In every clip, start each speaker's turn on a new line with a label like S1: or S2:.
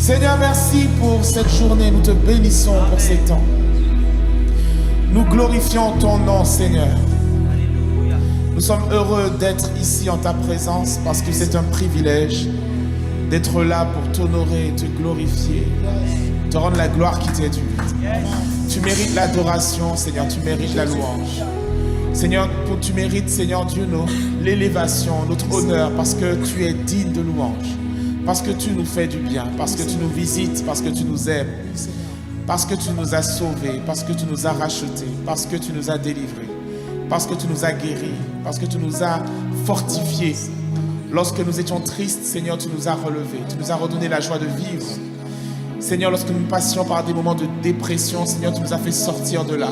S1: Seigneur, merci pour cette journée. Nous te bénissons pour ces temps. Nous glorifions ton nom, Seigneur. Nous sommes heureux d'être ici en ta présence parce que c'est un privilège d'être là pour t'honorer, te glorifier, te rendre la gloire qui t'est due. Tu mérites l'adoration, Seigneur, tu mérites la louange. Seigneur, tu mérites, Seigneur Dieu, l'élévation, notre honneur, parce que tu es digne de louange, parce que tu nous fais du bien, parce que tu nous visites, parce que tu nous aimes, parce que tu nous as sauvés, parce que tu nous as rachetés, parce que tu nous as délivrés, parce que tu nous as guéris, parce que tu nous as fortifiés. Lorsque nous étions tristes, Seigneur, tu nous as relevés, tu nous as redonné la joie de vivre. Seigneur, lorsque nous passions par des moments de dépression, Seigneur, tu nous as fait sortir de là.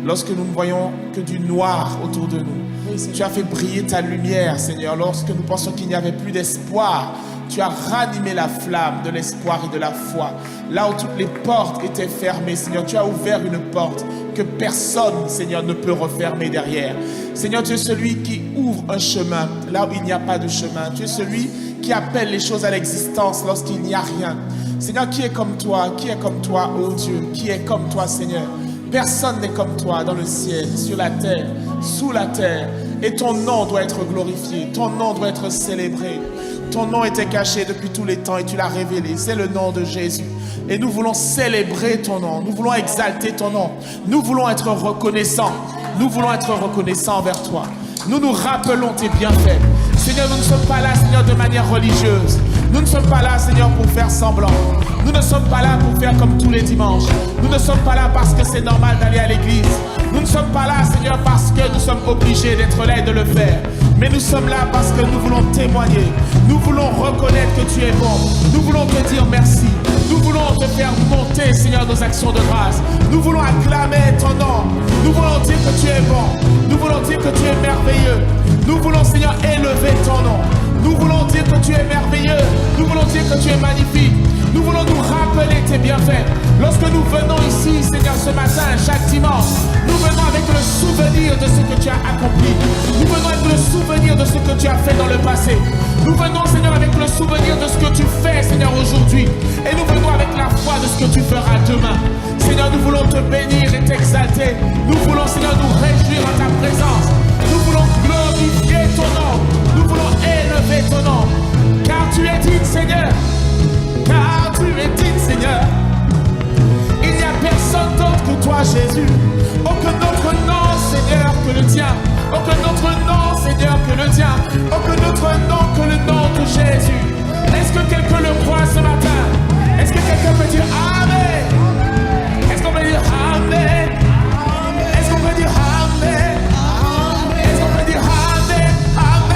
S1: Lorsque nous ne voyons que du noir autour de nous, tu as fait briller ta lumière, Seigneur. Lorsque nous pensions qu'il n'y avait plus d'espoir, tu as ranimé la flamme de l'espoir et de la foi. Là où toutes les portes étaient fermées, Seigneur, tu as ouvert une porte que personne, Seigneur, ne peut refermer derrière. Seigneur, tu es celui qui ouvre un chemin là où il n'y a pas de chemin. Tu es celui qui appelle les choses à l'existence lorsqu'il n'y a rien. Seigneur, qui est comme toi? Qui est comme toi, ô Dieu? Qui est comme toi, Seigneur? Personne n'est comme toi dans le ciel, sur la terre, sous la terre. Et ton nom doit être glorifié, ton nom doit être célébré. Ton nom était caché depuis tous les temps et tu l'as révélé. C'est le nom de Jésus. Et nous voulons célébrer ton nom. Nous voulons exalter ton nom. Nous voulons être reconnaissants. Nous voulons être reconnaissants envers toi. Nous nous rappelons tes bienfaits. Seigneur, nous ne sommes pas là, Seigneur, de manière religieuse. Nous ne sommes pas là, Seigneur, pour faire semblant. Nous ne sommes pas là pour faire comme tous les dimanches. Nous ne sommes pas là parce que c'est normal d'aller à l'église. Nous ne sommes pas là, Seigneur, parce que nous sommes obligés d'être là et de le faire. Mais nous sommes là parce que nous voulons témoigner. Nous voulons reconnaître que tu es bon. Nous voulons te dire merci. Nous voulons te faire monter, Seigneur, nos actions de grâce. Nous voulons acclamer ton nom. Nous voulons dire que tu es bon. Nous voulons dire que tu es merveilleux. Nous voulons, Seigneur, élever ton nom. Nous voulons dire que tu es merveilleux. Nous voulons dire que tu es magnifique. Nous voulons nous rappeler tes bienfaits. Lorsque nous venons ici, Seigneur, ce matin, chaque dimanche, nous venons avec le souvenir de ce que tu as accompli. Nous venons avec le souvenir de ce que tu as fait dans le passé. Nous venons, Seigneur, avec le souvenir de ce que tu fais, Seigneur, aujourd'hui. Et nous venons avec la foi de ce que tu feras demain. Seigneur, nous voulons te bénir et t'exalter. Nous voulons, Seigneur, nous réjouir en ta présence. Nous voulons glorifier ton nom. Nous voulons élever ton nom. Car tu es digne, Seigneur. Car tu es digne, Seigneur. Il n'y a personne d'autre que toi, Jésus. Aucun autre nom, Seigneur, que le tien. Aucun autre nom, Seigneur, que le tien. Aucun autre nom que le nom de Jésus. Est-ce que quelqu'un le croit ce matin? Est-ce que quelqu'un peut dire Amen? Est-ce qu'on peut dire Amen? Est-ce qu'on peut dire Amen? Est-ce qu'on peut dire Amen? Amen?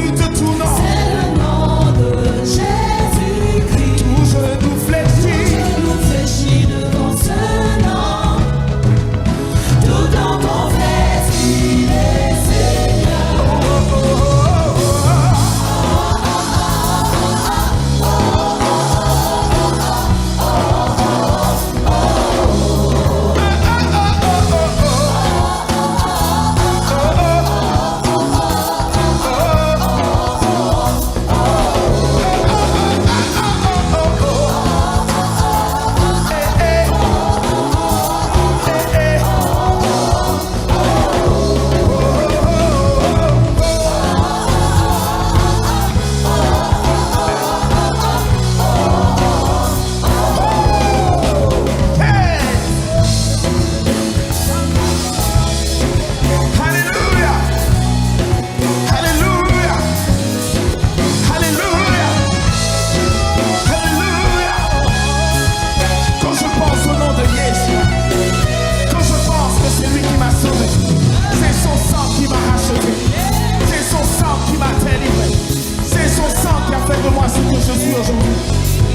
S1: plus de tout nom.
S2: C'est le nom de Jésus-Christ.
S1: Tout genou fléchit.
S2: Nous fléchit devant ce nom. Tout en confesse qu'il est Seigneur.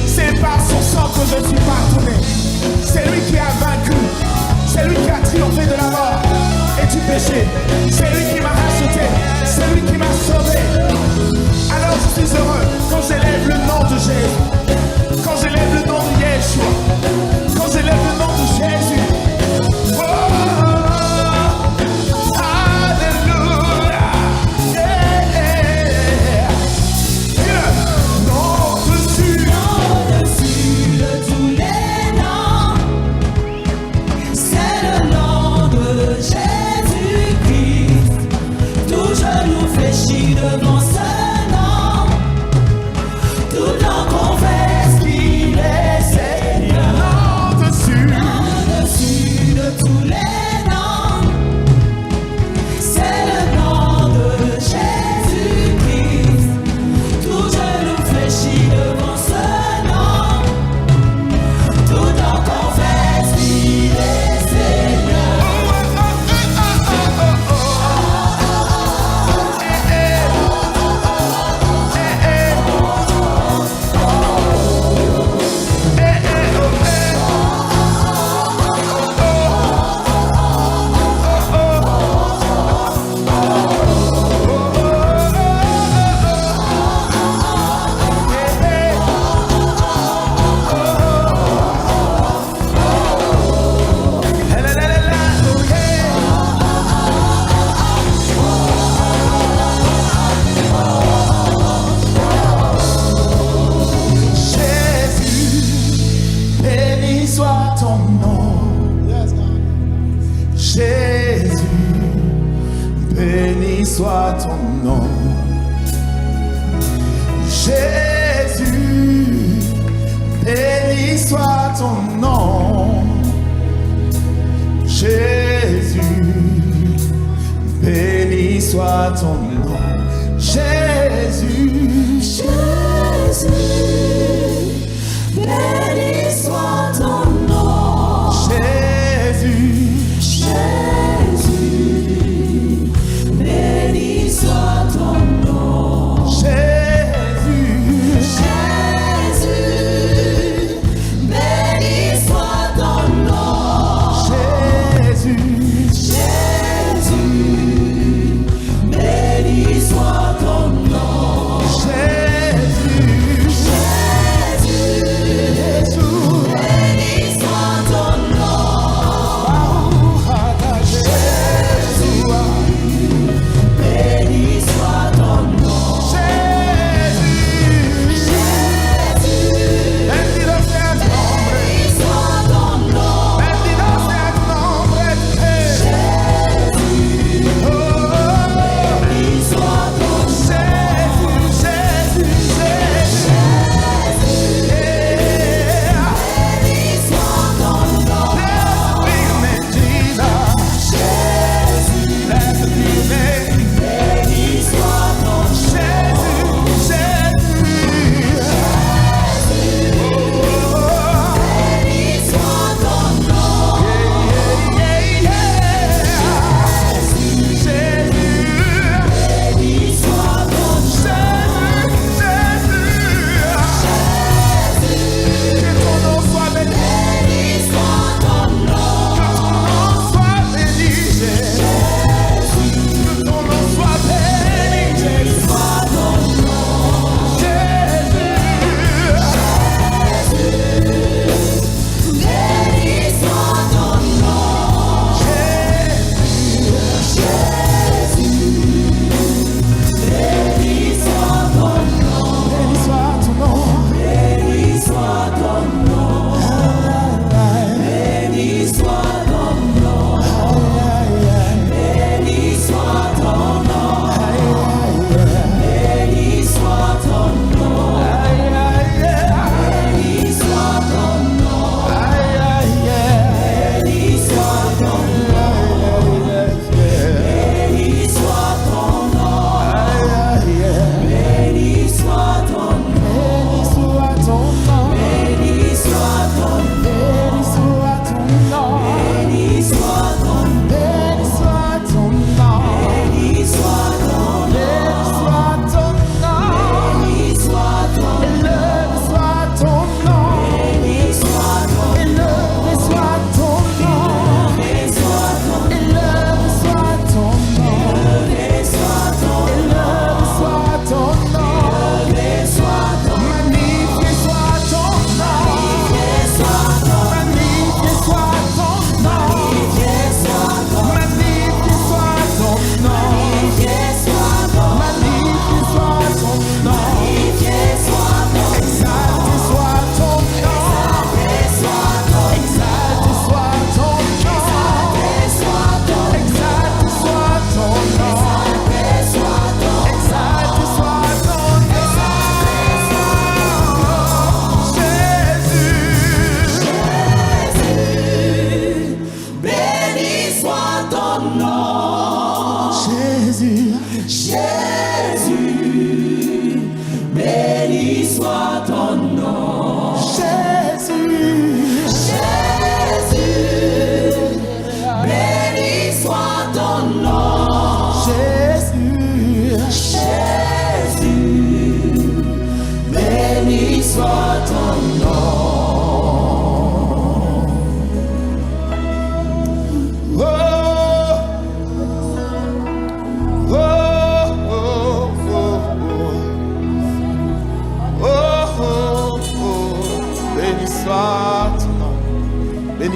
S2: C'est par son sang que je suis pardonné. C'est lui qui a vaincu. C'est lui qui a triomphé de la mort et du péché. C'est lui qui m'a racheté. C'est lui qui m'a sauvé. Alors je suis heureux quand j'élève le nom de Jésus. Quand j'élève le nom de Yeshua. Quand j'élève le nom de Jésus. Oh, alléluia. Yeah, yeah. Au-dessus de tous les noms, c'est le nom de Jésus-Christ. Tout genou fléchit devant ce nom. Tout en confesse qu'il est Seigneur. Au-dessus de tous les noms, c'est le nom de Jésus-Christ. Tout genou fléchit devant ce nom. Tout en confesse qu'il est Seigneur.
S1: Béni soit ton nom. Jésus, béni soit ton nom. Jésus, béni soit ton nom. Jésus, béni soit ton nom. Jésus,
S2: Jésus, béni soit ton nom.
S1: Jésus,
S2: Jésus, béni soit ton nom.
S1: Jésus,
S2: Jésus, béni soit ton nom.
S1: Jésus,
S2: Jésus, béni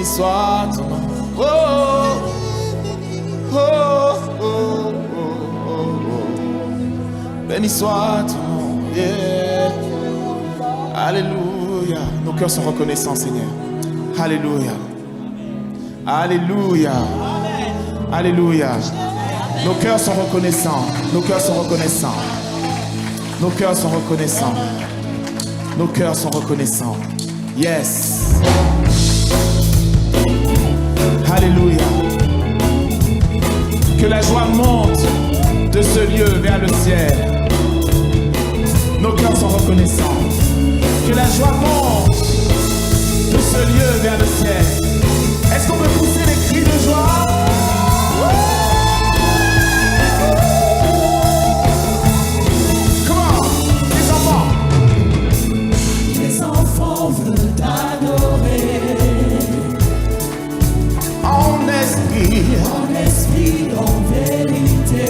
S1: béni soit ton nom. Oh, oh, oh, oh, oh, oh. Béni soit ton nom. Yeah. Alléluia. Nos cœurs sont reconnaissants, Seigneur. Alléluia. Alléluia. Alléluia. Nos cœurs sont reconnaissants. Nos cœurs sont reconnaissants. Nos cœurs sont reconnaissants. Nos cœurs sont reconnaissants. Yes. Alléluia. Que la joie monte de ce lieu vers le ciel. Nos cœurs sont reconnaissants. Que la joie monte de ce lieu vers le ciel. Est-ce qu'on peut pousser les cris de joie? Comment? Les enfants.
S3: Les enfants veulent t'adorer.
S1: En esprit,
S3: En vérité.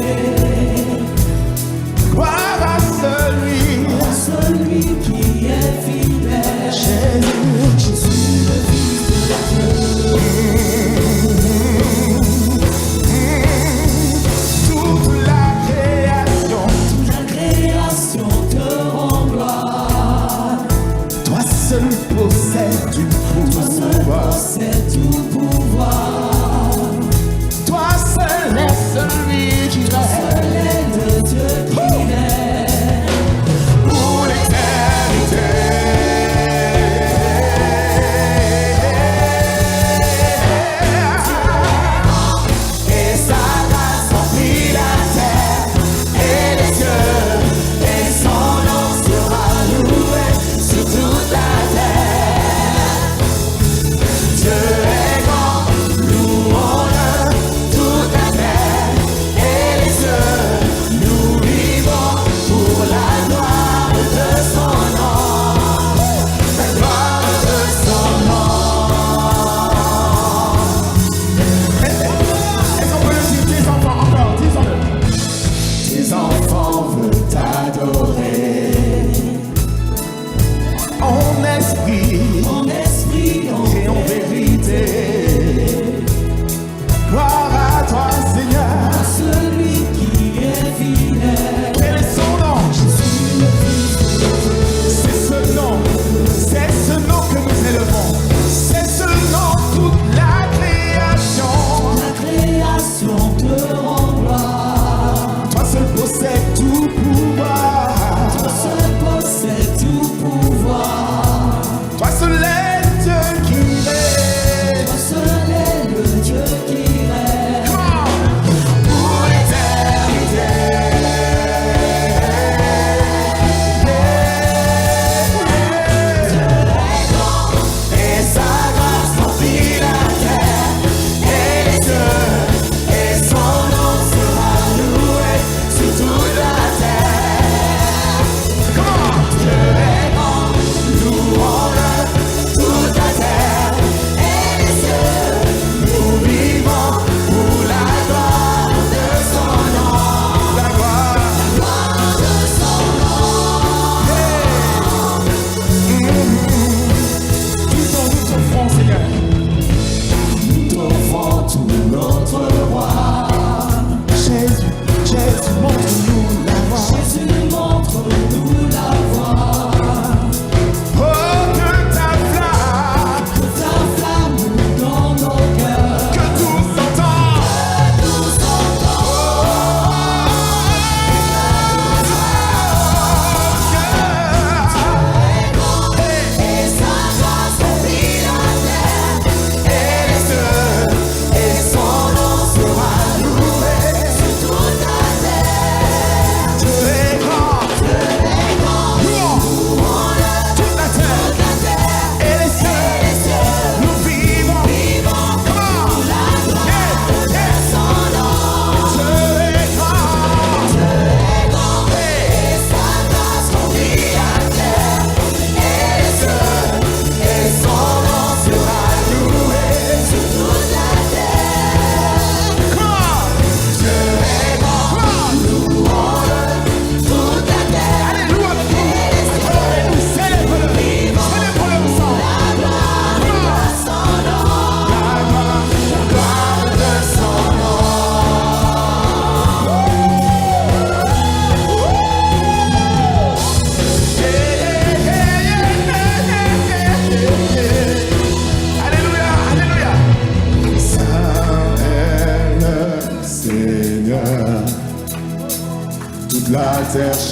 S1: gloire à celui
S3: Celui qui est fidèle.
S1: Jésus.
S3: Jésus, le Fils de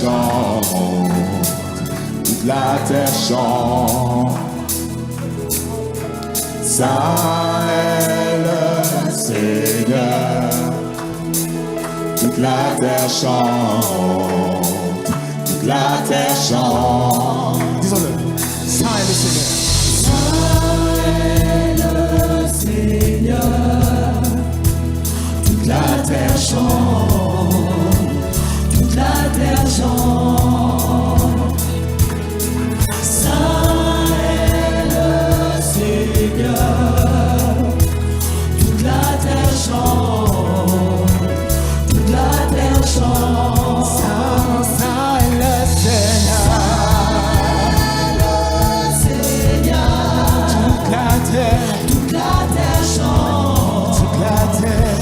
S1: chante, toute la terre chante. Saint est le Seigneur, toute la terre chante, toute la terre chante.
S2: Disons-le. Saint est le Seigneur.
S3: Toute la terre chante, toute la terre chante. Saint est le Seigneur. Toute la terre chante, toute la terre chante.
S2: Saint est le Seigneur.
S3: Toute la terre chante,
S2: Toute la terre.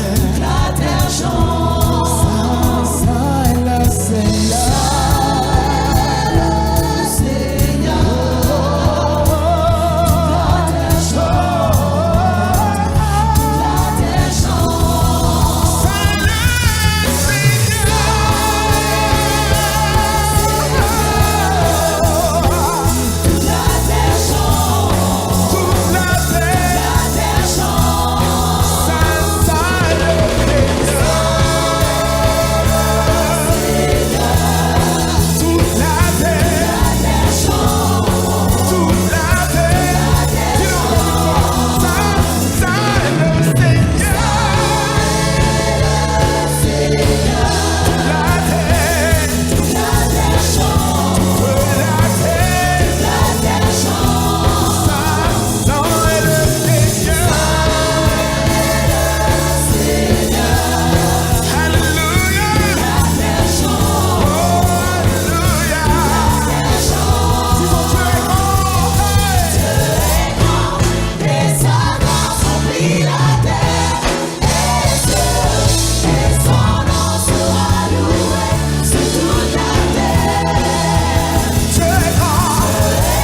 S3: toute la terre chante.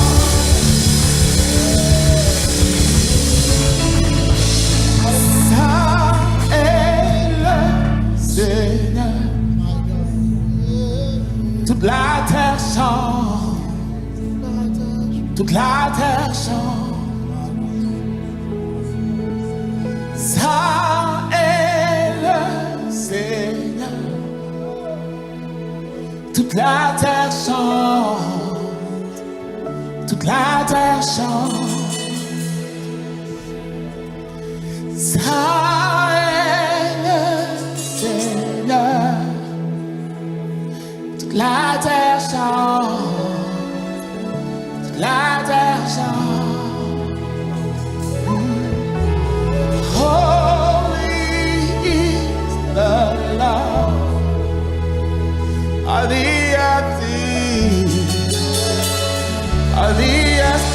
S2: Saint est le Seigneur.
S1: Toute la terre chante, toute la terre chante. Ça est le Seigneur. Toute la terre chante, toute la terre chante. Ça est le Seigneur. Toute la terre chante, toute la terre chante. Holy is the Lord of the earth, of the earth.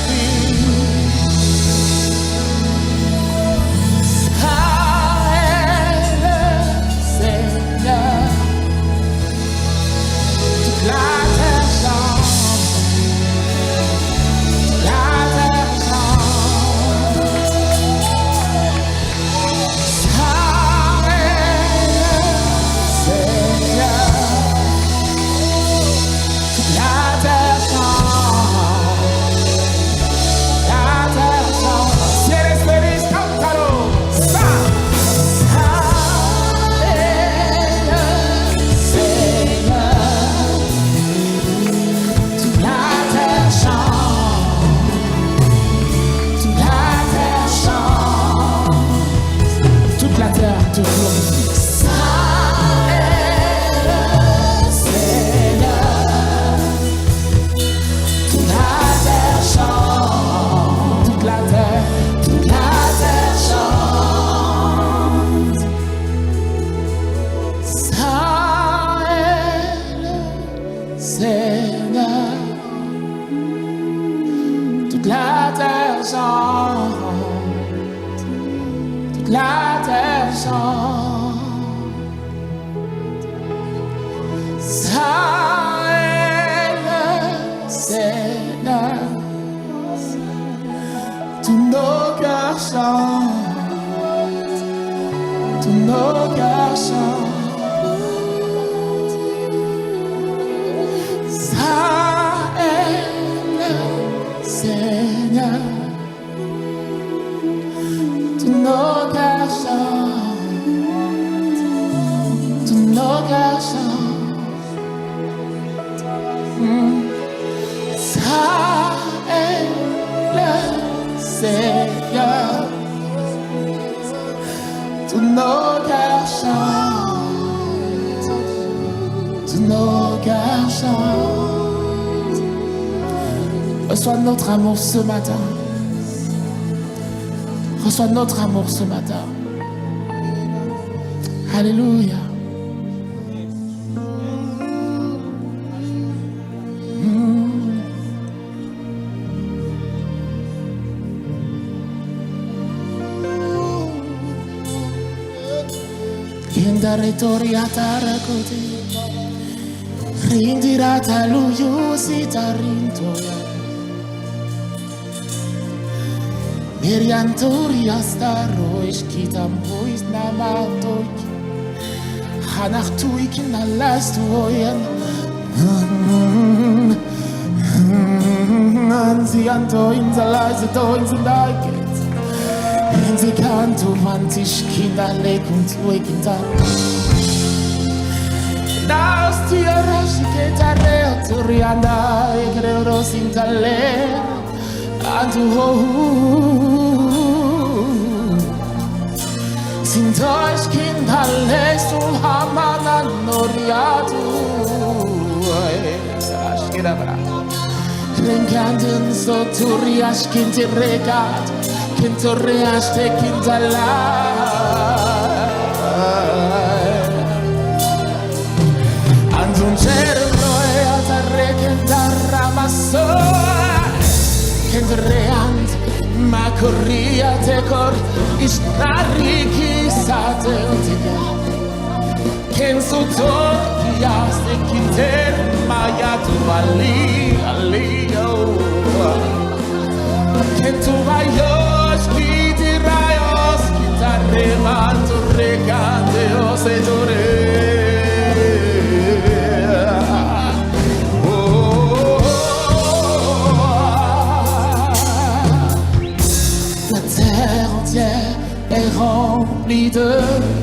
S1: chante. Ça est le Seigneur. Tous nos cœurs chantent. Tous nos cœurs chantent. Ça est le Seigneur. Tous nos cœurs chantent. Tous nos cœurs chantent. Ça est le Seigneur. Tous nos cœurs chantent. Tous nos cœurs chantent. Reçois notre amour ce matin. Reçois notre amour ce matin. Alléluia. Ritoria tarakote Rindira taluyu sitarintoya Miriantoria staro iskitam bois namantoik Hanachtuik nalastuoyan Anzianto inzalaito inzalaiket Sie canto vantisch kinderleg und weginter. Das Tiere schickt a Torianda, Egrero Sintale, Antu ho. Sind euch kinderleg so Hamana Noriatu. Klinkanten so Turiasch Kintiregat. Kintoreas te kintala Andun cerroe atare kintarra maso Kintoreant ma corria te cor Istariki sate utica Kinsu tokias te kinter Mayatu ali Que tu vayas, que te rayos, que te remanto, recanteos y lloré. La terre entière est remplie de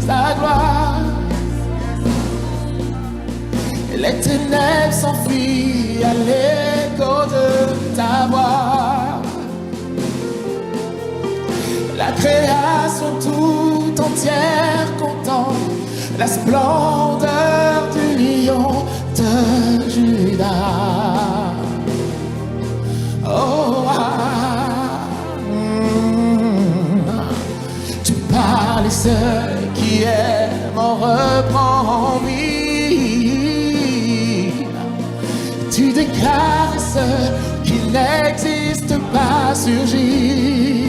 S1: ta gloire. Et les ténèbres s'enfuient à l'écho de ta voix. La création tout entière contemple la splendeur du lion de Judas. Oh, tu parles et ceux qui aiment en reprend vie. Tu déclares ceux qui n'existent pas surgir.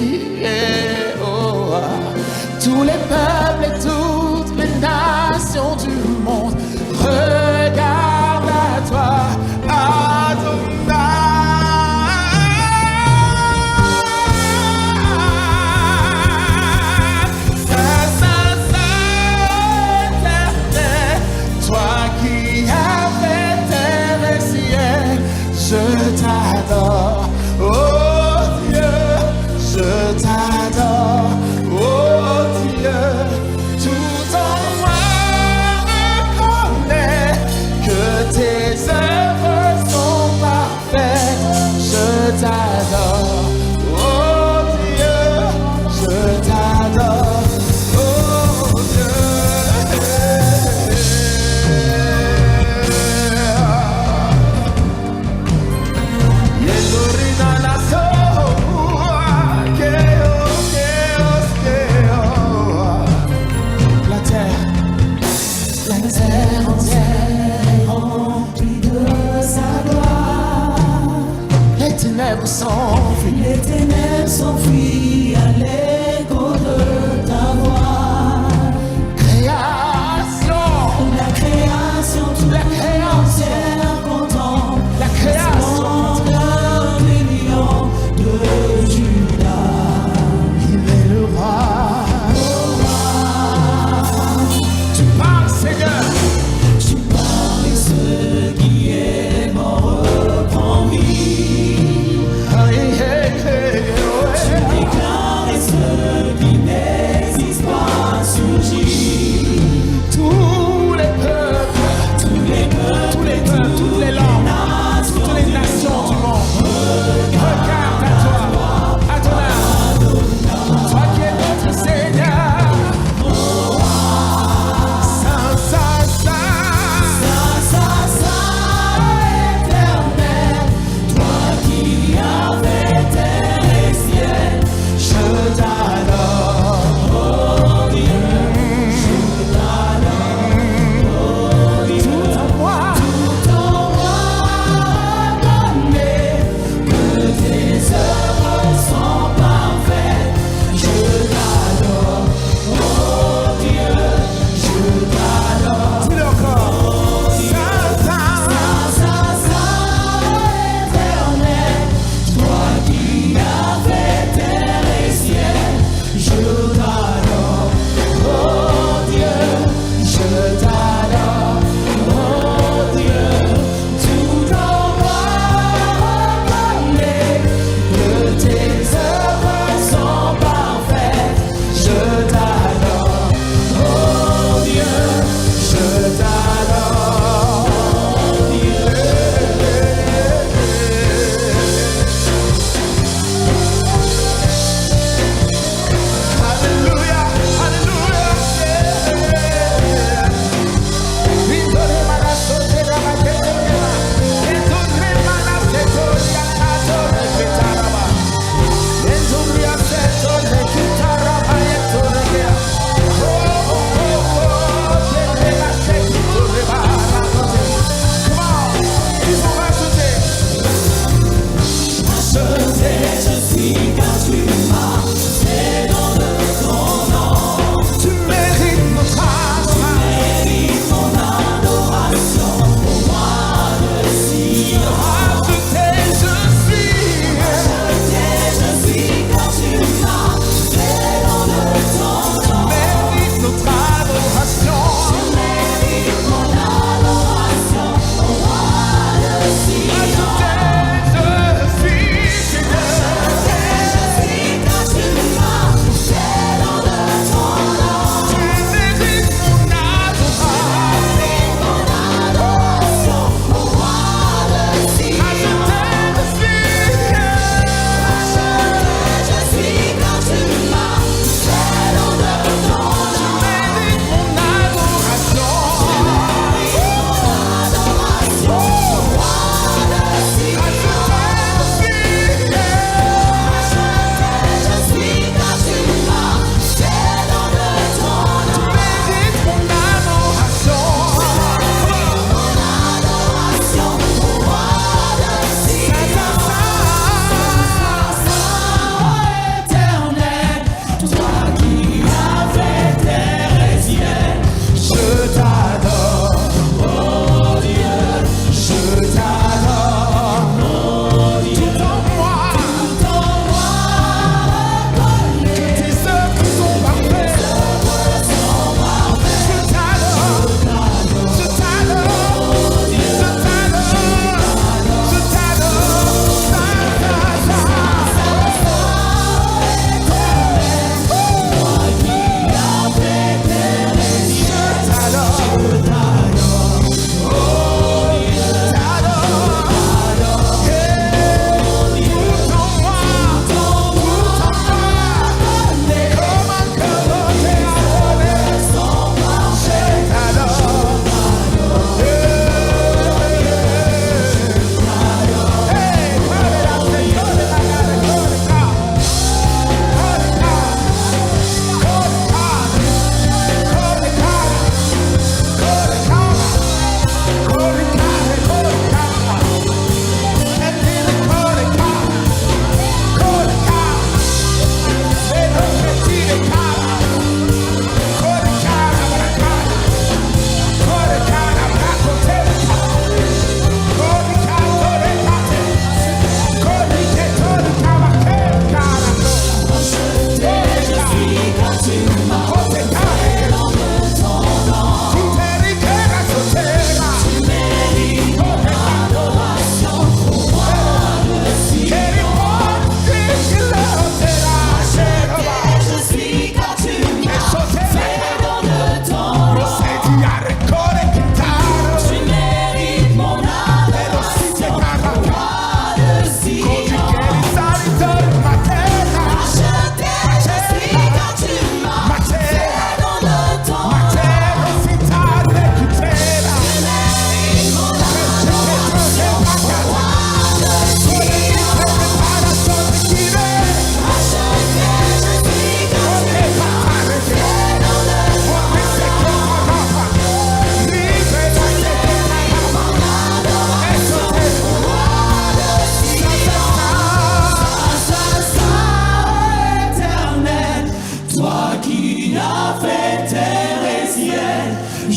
S1: Tous les peuples et toutes les nations du monde regardent à toi, Adonai. Saint, éternel, toi qui as fait terre et ciel, je t'adore, oh Dieu, je t'adore. Oh Dieu.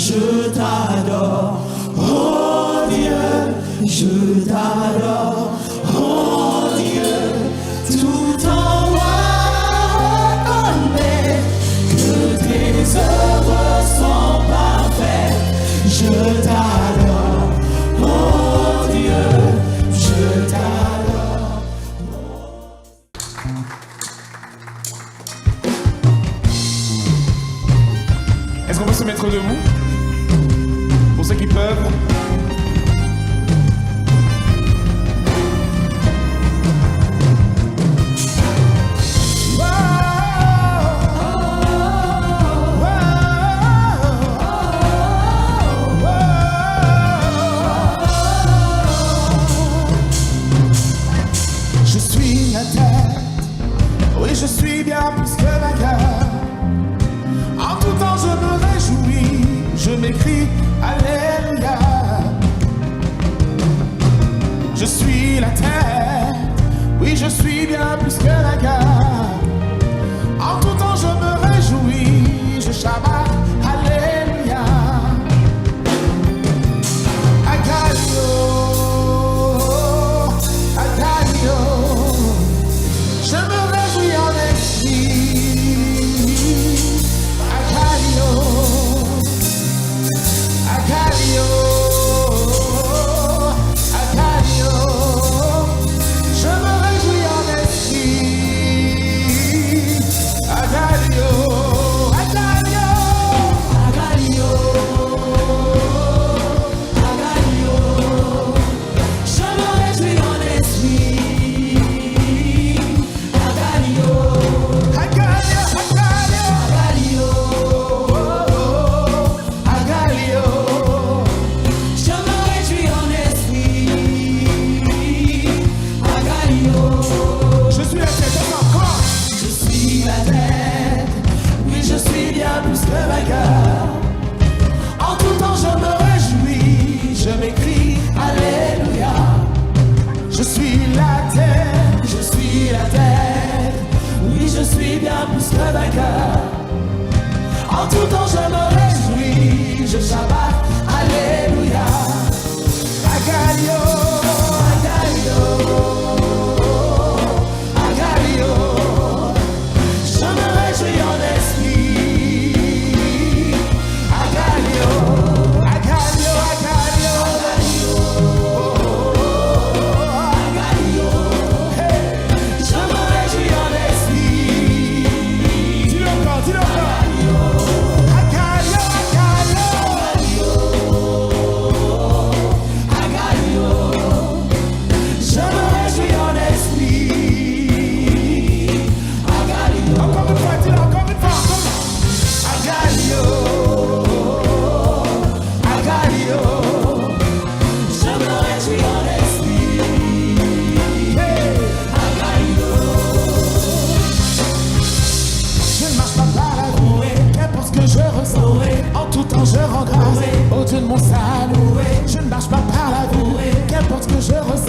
S3: je t'adore, oh Dieu, je t'adore, oh Dieu, tout en moi reconnaît
S1: Est-ce qu'on peut se mettre debout? Pour ceux qui peuvent.
S2: Je suis la tête, oui je suis bien plus que vainqueur. En tout temps je me réjouis, je m'écris Alléluia. Je suis la tête, oui je suis bien plus que vainqueur. En tout temps je me réjouis, je Shabbat Alléluia. Agalio, Agalio, je me réjouis en esprit. Agalio, Agalio, Agalio, je me réjouis en esprit. Agalio, Agalio,
S3: Agalio, Agalio, je me réjouis en esprit. Agalio,
S2: Agalio,
S3: Agalio,
S2: Agalio,
S3: je me réjouis en esprit. Agalio,
S2: je suis la tête encore.
S3: je suis la tête, oui je suis bien plus que vainqueur. En tout temps je me réjouis, je m'écris Alléluia.
S2: Je suis la tête,
S3: Je suis la tête, oui je suis bien plus que vainqueur. En tout temps je me réjouis, je Shabbat Alléluia.
S2: Agalio,
S3: Agalio, Agalio, je me réjouis en esprit. Agalio,
S2: Agalio, Agalio,
S3: Agalio, je me réjouis en esprit.
S2: dis-le encore, dis-le encore. Agalio, Agalio,
S3: Agalio, je me réjouis en esprit. Agalio,
S2: encore une fois, dis-le encore une fois.
S3: Agalio, Agalio, je me réjouis en esprit. Agalio,
S2: Je ne marche pas par la roue, qu'importe ce que je ressens. En tout temps je rends grâce au Dieu de mon salut. Je ne marche pas par la roue, qu'importe ce que je ressens.